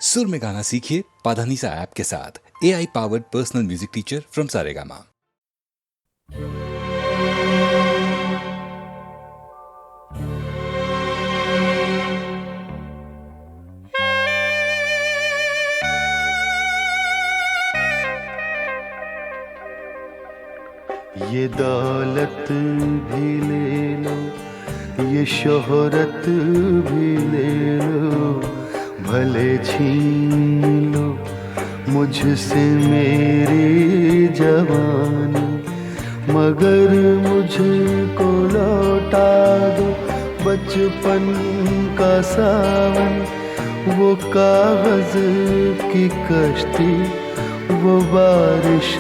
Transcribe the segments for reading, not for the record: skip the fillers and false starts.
सुर में गाना सीखिए पाधानीसा ऐप के साथ। AI powered personal music teacher from Saregama. ये दौलत भी ले लो, ये शोहरत भी ले लो, भले छीन लो मुझसे मेरी जवानी, मगर मुझको लौटा दो बचपन का सावन। वो कागज की कश्ती, वो बारिश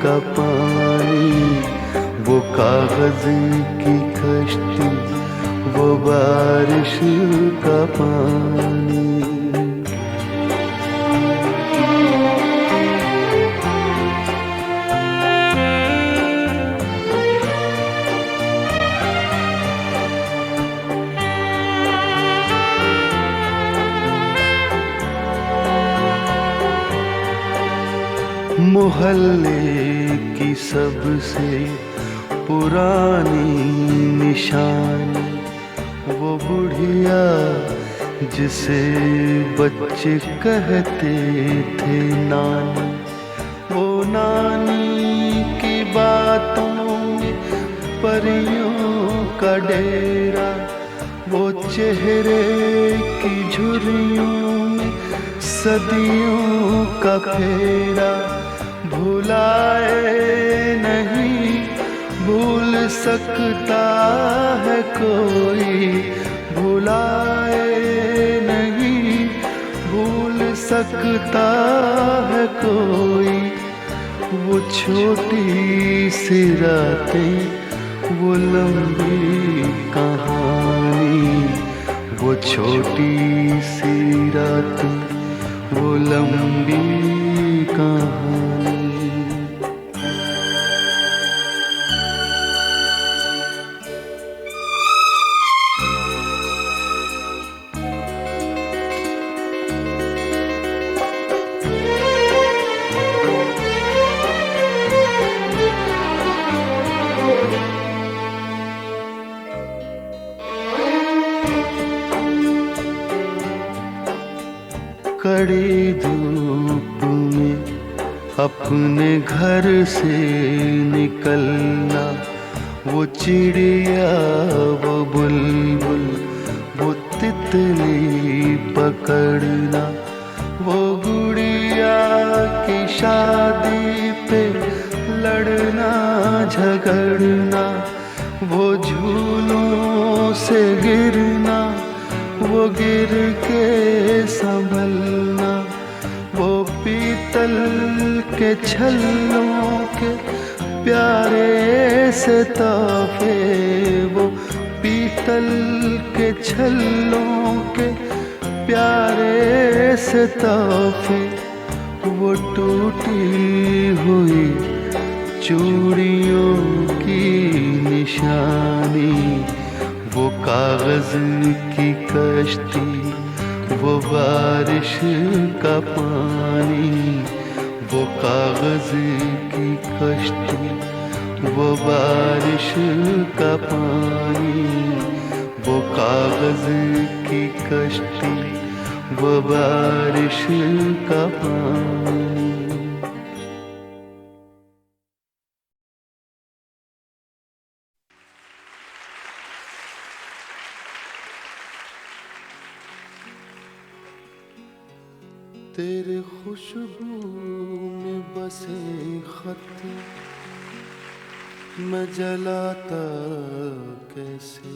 का पानी, वो कागज की कश्ती, वो बारिश का पानी। मोहल्ले की सबसे पुरानी निशानी, वो बुढ़िया जिसे बच्चे कहते थे नानी, वो नानी की बातों में परियों का डेरा, वो चेहरे की झुर्रियों में सदियों का फेरा। भुलाए नहीं भूल सकता है कोई, भुलाए नहीं भूल सकता है कोई। वो छोटी सी रातें, वो लंबी कहानी, वो छोटी सी रातें, वो लंबी कहानी। कड़ी धूप में अपने घर से निकलना, वो चिड़िया, वो बुलबुल, वो तितली पकड़ना, वो गुड़िया की शादी पे लड़ना झगड़ना, वो झूलों से गिरना, वो गिर के संभलना, वो पीतल के छल्लों के प्यारे से तोहफे, वो पीतल के छल्लों के प्यारे से तोहफे। वो टूटी हुई चूड़ियों की निशानी, वो कागज की कश्ती, वो बारिश का पानी, वो कागज की कश्ती, वो बारिश का पानी, वो कागज की कश्ती, वो बारिश का पानी। तेरे खुशबू में बसे खत मैं जलाता कैसे,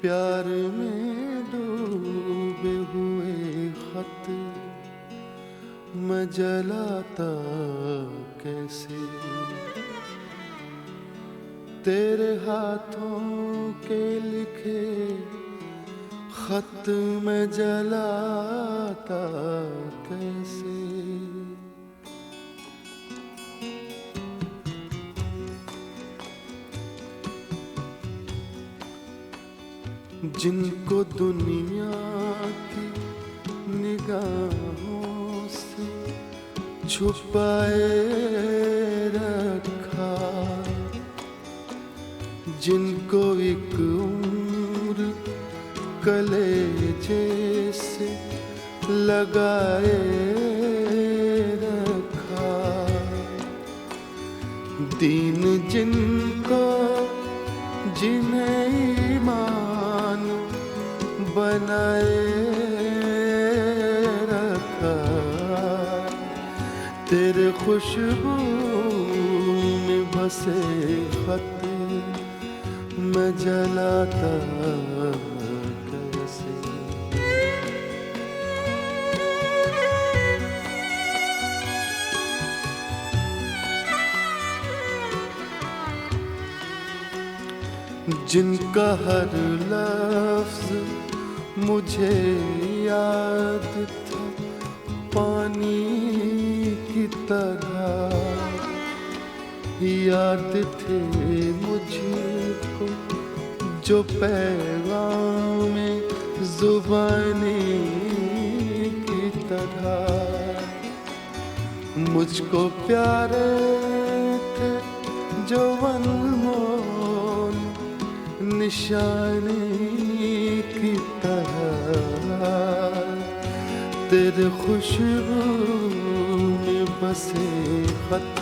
प्यार में डूबे हुए खत मैं जलाता कैसे। तेरे हाथों के लिखे खत में जलाता कैसे। जिनको दुनिया की निगाहों से छुपाए रखा, जिनको एक उम्र कलेजे से लगाए रखा, दीन जिनको जिन्हें ईमान बनाए रखा, तेरे खुशबू में बसे खत मैं जलाता कैसे। जिनका हर लफ्ज मुझे याद था पानी की तरह, याद थे मुझको जो पैगाम जुबानी की तरह, मुझको प्यारे थे जो अनमोल निशानी की तरह, तेरे खुशबू में बसे खत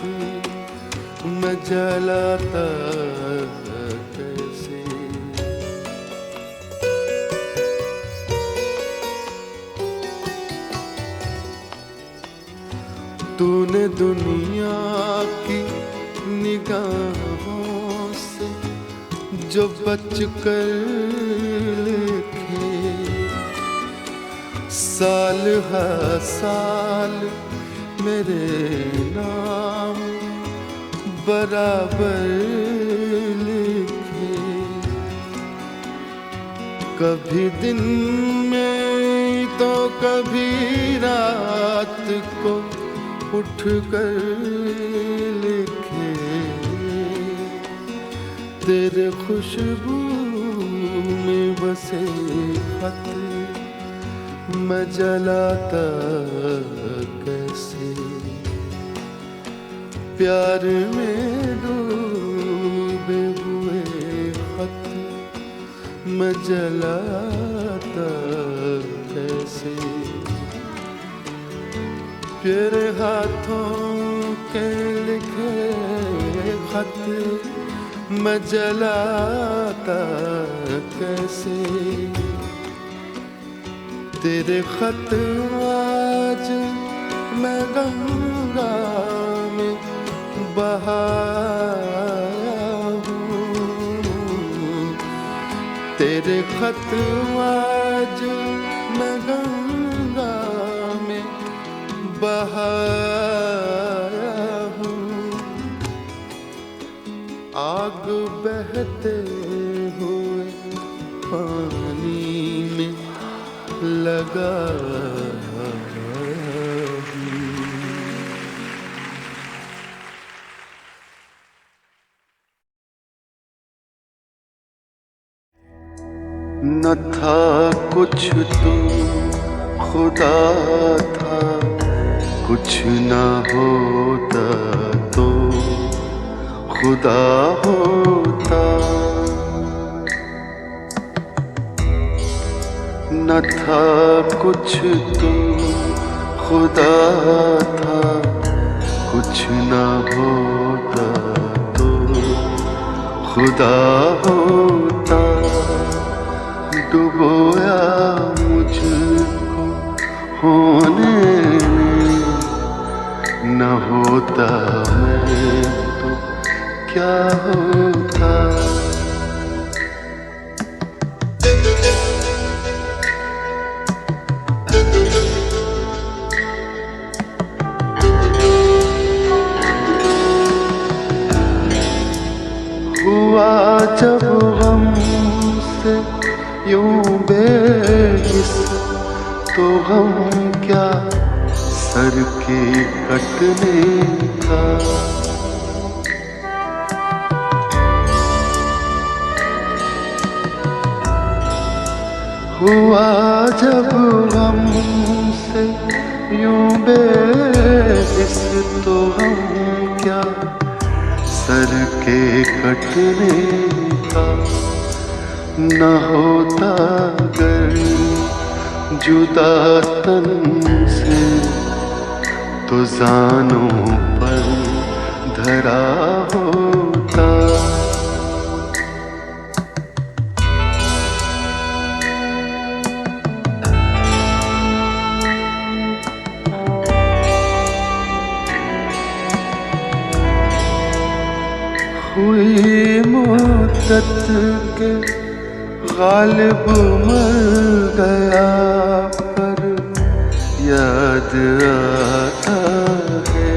मैं जलाता कैसे। तूने दुनिया की निगाहों से जो बच कर लिखे, साल हर साल मेरे नाम बराबर लिखे, कभी दिन में तो कभी रात को उठ कर लिखे, तेरे खुशबू में बसे खत मैं जलाता कैसे। प्यार में डूबे हुए खत मैं जलाता कैसे। तेरे हाथों के लिखे खत मैं जलाता कैसे। तेरे खत आज मैं गंगा में बहाया हूँ, तेरे खत आज मैं गंगा में बहाया हूँ। आग बहते हुए पानी में लगा न था कुछ तो खुदा था, कुछ न होता तो खुदा होता। न था कुछ तो खुदा था, कुछ न होता तो खुदा होता। डुबोया मुझको होने में, न होता मैं तो क्या होता। हुआ जब गम से यूं बेहिस, तो गम क्या सर के कटने का। हुआ जब गम से यूं बेहिस तो हम क्या सर के कटने का न होता गर जुदा तन से तो जानों पर धरा होता। हुई मुद्दत के गालिब मर गया पर याद आता है।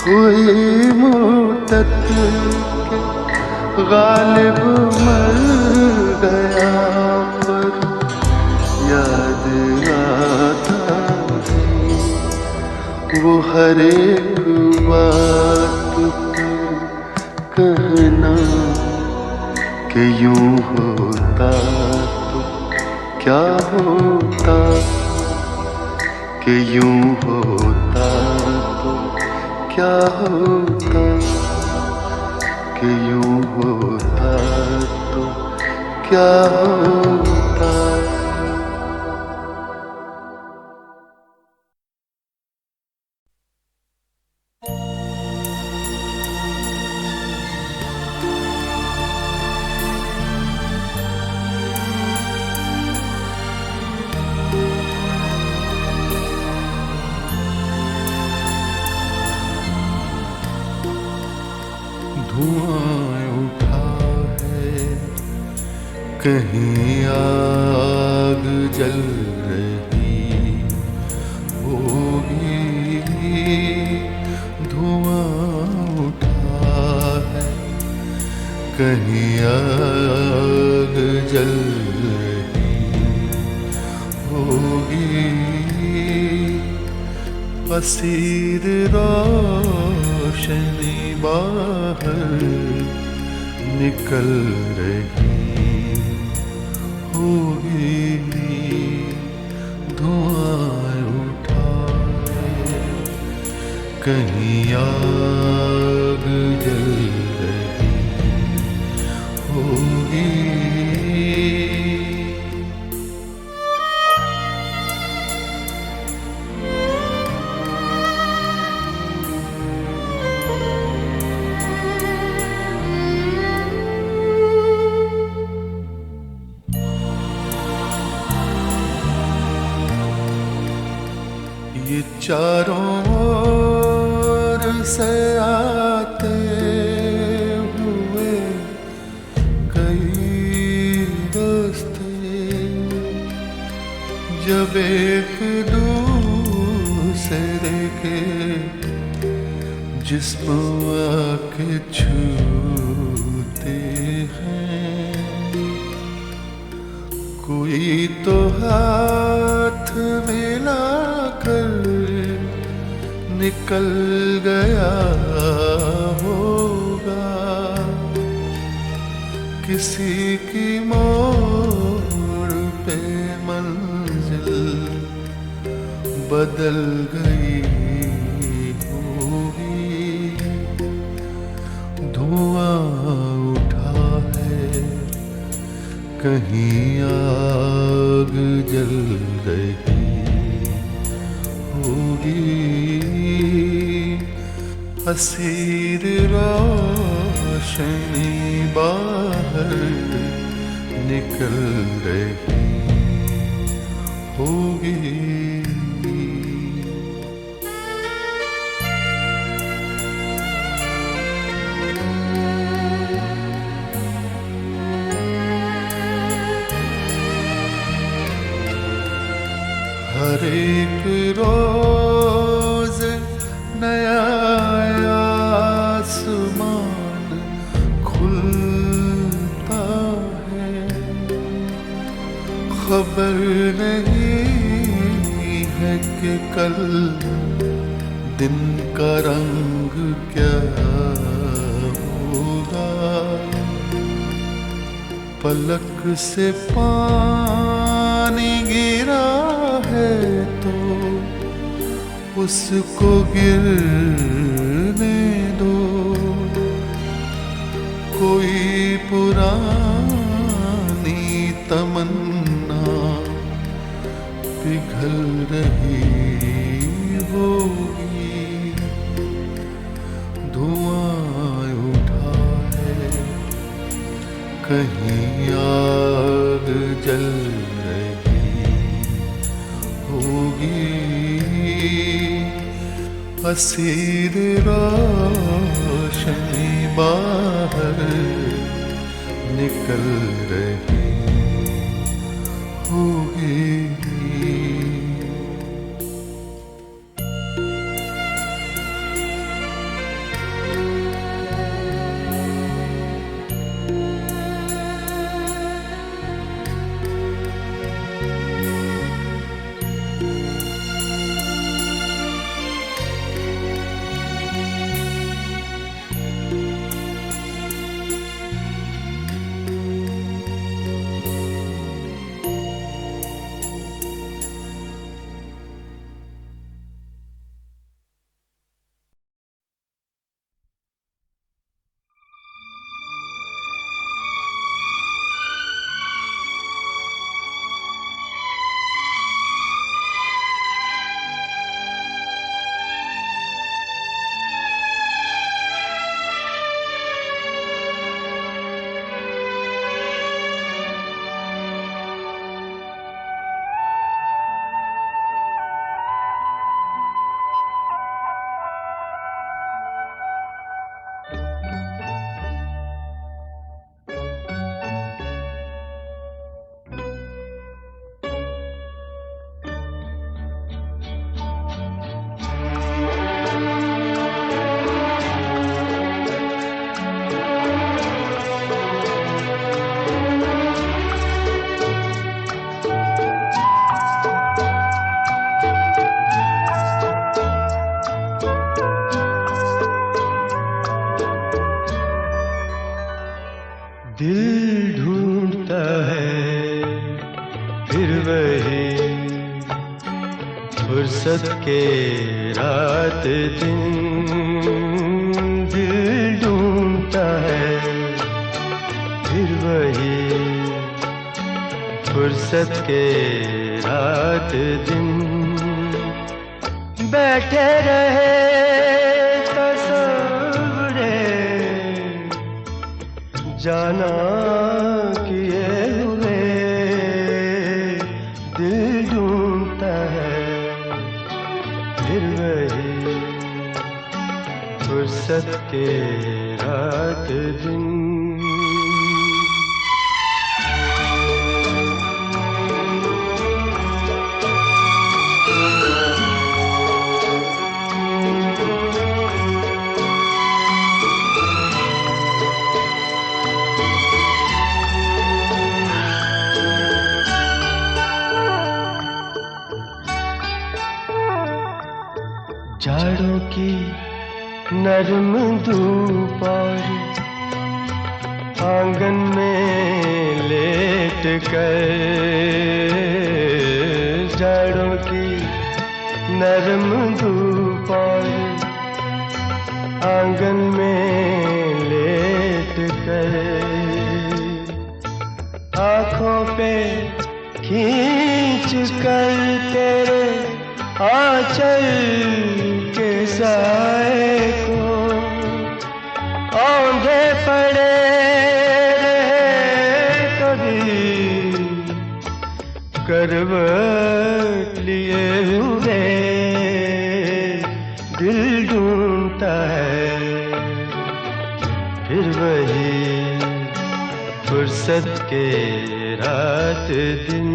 हुई मुद्दत के गालिब मर गया पर याद आता है। वो हर एक बात पर कहना कि यूं होता तो क्या होता, कि यूं होता तो क्या होता, कि यूं होता तो क्या होता। धुआं उठा है कहीं आग जल रही होगी। धुआं उठा है कहीं आग जल रही होगी। असीर रोशनी बाहर निकल रही होगी। धुआं उठा है कहीं आग जल रही होगी। ये चारों ओर से आते हुए कई रास्ते जब एक दूसरे के जिस्म आके छूते हैं। कोई तो हाथ मिलाकर निकल गया होगा। किसी की मोड़ पे मंजिल बदल गई होगी। धुआं उठा है कहीं आग जल रही होगी। असीर रोशनी बाहर निकल रही होगी। हर एक रोज नया आसमान खुलता है। खबर नहीं है कि कल दिन का रंग क्या होगा, पलक से पानी गिरा है तो उसको गिरने दो। कोई पुरानी तमन्ना पिघल रही होगी, धुआं उठा है कहीं आग जल रही होगी। असीर रोशनी बाहर निकल रही होगी। दिल ढूंढता है फिर वही फुर्सत के रात दिन। दिल ढूंढता है फिर वही फुर्सत के रात दिन। बैठे रहे तस्वुरे जाना किए हुए। दिल ढूंढता है फिर वही फुर्सत के रात दिन। जाड़ों की नरम धूप और आंगन में लेट कर। जाड़ों की नरम धूप और आंगन में लेट कर। आँखों पे खींच कर तेरे आंचल के साए को औंधे पड़े रहे कभी करवट लिए हुए। दिल ढूंढता है फिर वही फुर्सत के रात दिन।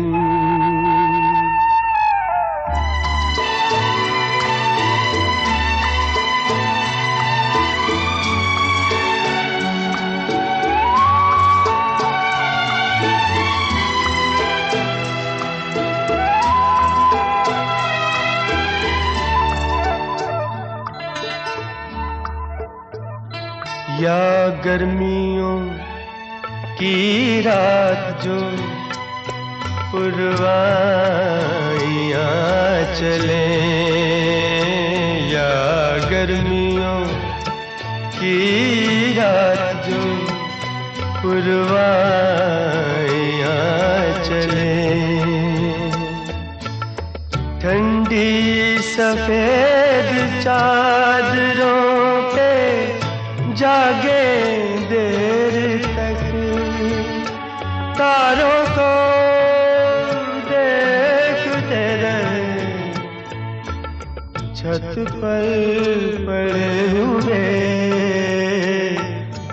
गर्मियों की रात जो पुरवाइयाँ चले, या गर्मियों की रात जो पुरवाइयाँ चले, ठंडी सफेद चादरों पे जागे देर तक, तारों को देखते रहे, छत पर पड़े हुए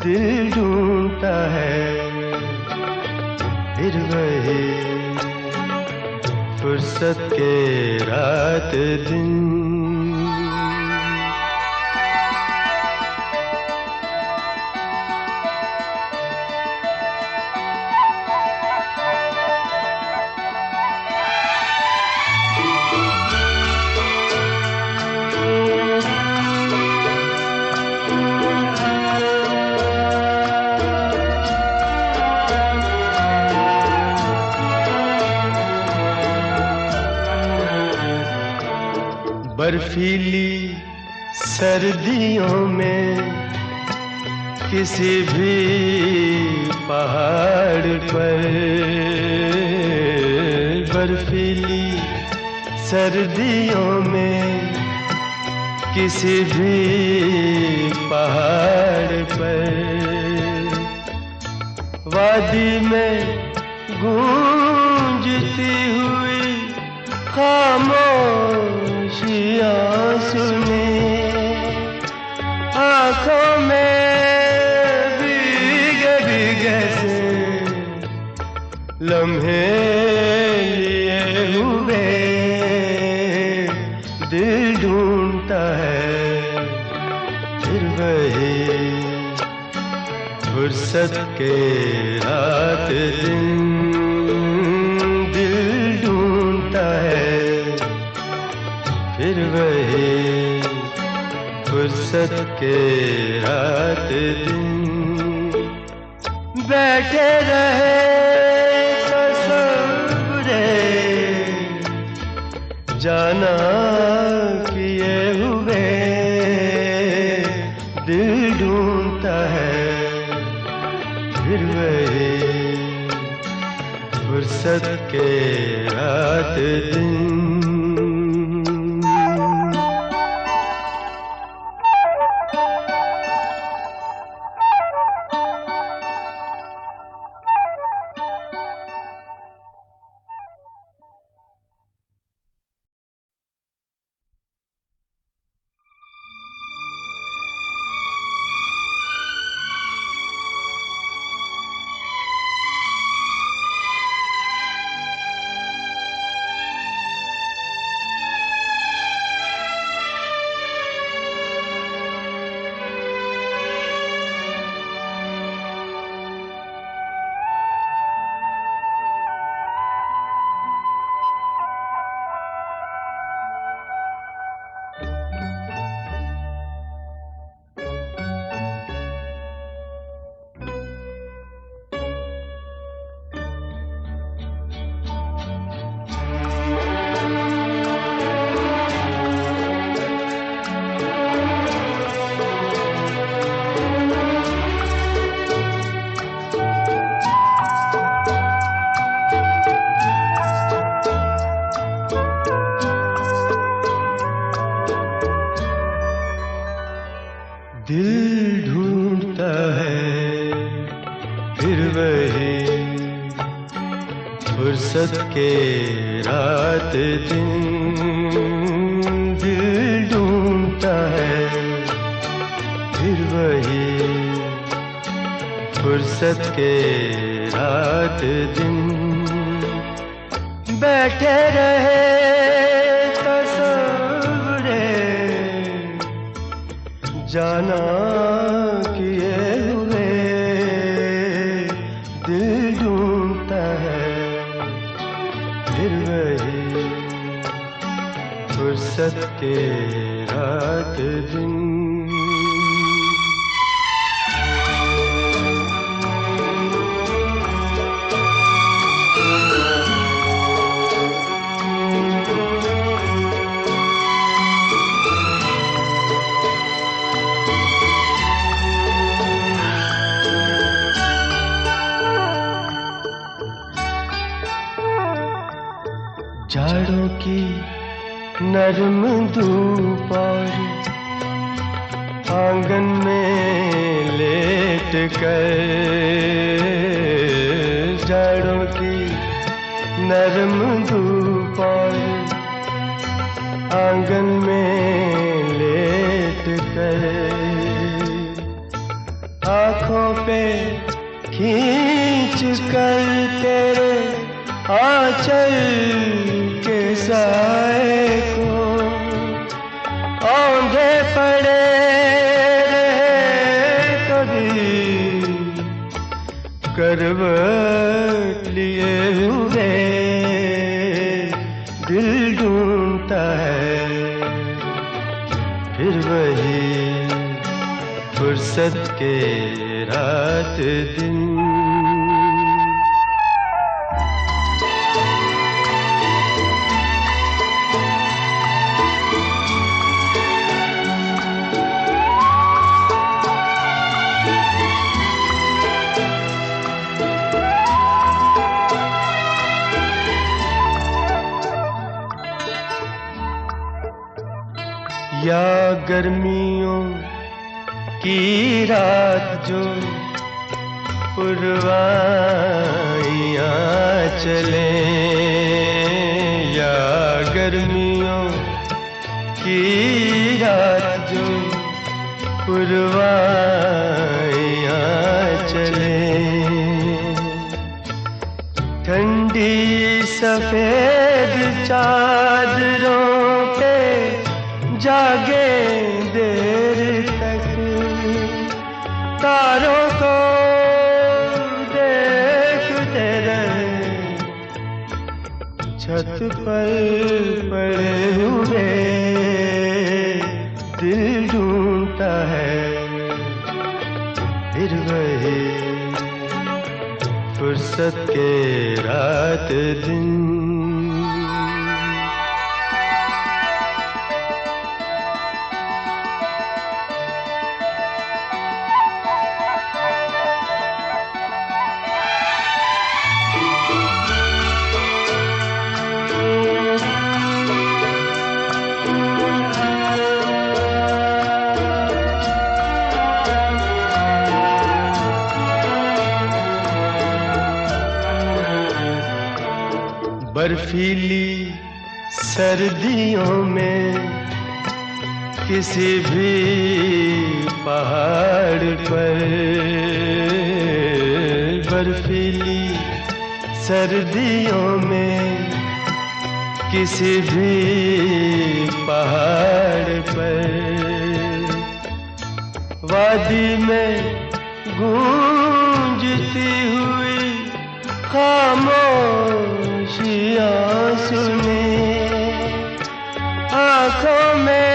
दिल ढूंढता है फिर वही फुर्सत के रात दिन। बर्फीली सर्दियों में किसी भी पहाड़ पर, बर्फीली सर्दियों में किसी भी पहाड़ पर, वादी में गूंजती हुई खामोशियाँ सुने, आँखों में भीगे भीगे से लम्हे लिए हुए दिल ढूंढता है फिर वही फुर्सत के रात दिन, दिल ढूंढता है फिर वही फुर्सत के रात दिन। बैठे रहे तसव्वुरे जाना किए हुए दिल ढूंढता है फिर वही फुर्सत के रात दिन। फुर्सत के रात दिन दिल ढूंढता है फिर वही फुर्सत के रात दिन बैठे रहे तसव्वुरे जाना किए हुए दिल ढूंढता है फिर वही फुर्सत के रात दिन। जाड़ों की नरम धूप और आंगन में लेट कर, जाड़ों की नरम धूप और आंगन में लेट कर, आँखों पे खींच कर तेरे आंचल के साए को औंधे पड़े रहे कभी करवट लिए हुए दिल ढूंढता है फिर वही फुर्सत के रात दिन। या गर्मियों की रात जो पुरवाइयाँ चले, या गर्मियों की रात जो पुरवाइयाँ चले, ठंडी सफेद चादरों पे जागे देर तक, तारों को देखते रहे छत पर पड़े हुए दिल ढूंढता है फिर वही फुर्सत के रात दिन। बर्फीली सर्दियों में किसी भी पहाड़ पर, बर्फीली सर्दियों में किसी भी पहाड़ पर, वादी में गूंजती हुई खामोशियाँ सुने, आँखों में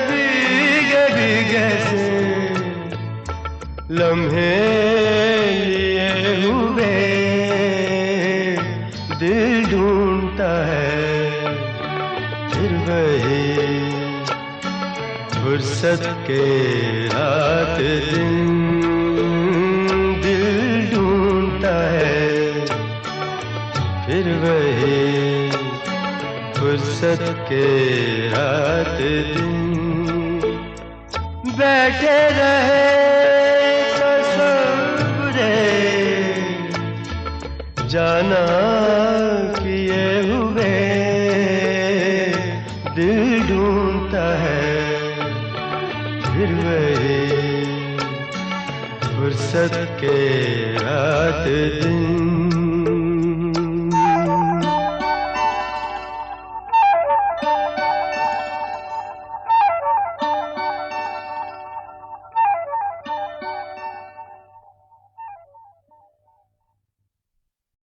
भीगे भीगे से लम्हे लिए हुए दिल ढूंढता है फिर वही फुर्सत के रात दिन, दिल ढूंढता है फिर वही फुर्सत के रात दिन। बैठे रहे तसव्वुरे जाना किए हुए दिल ढूंढता है फिर वही फुर्सत के रात दिन।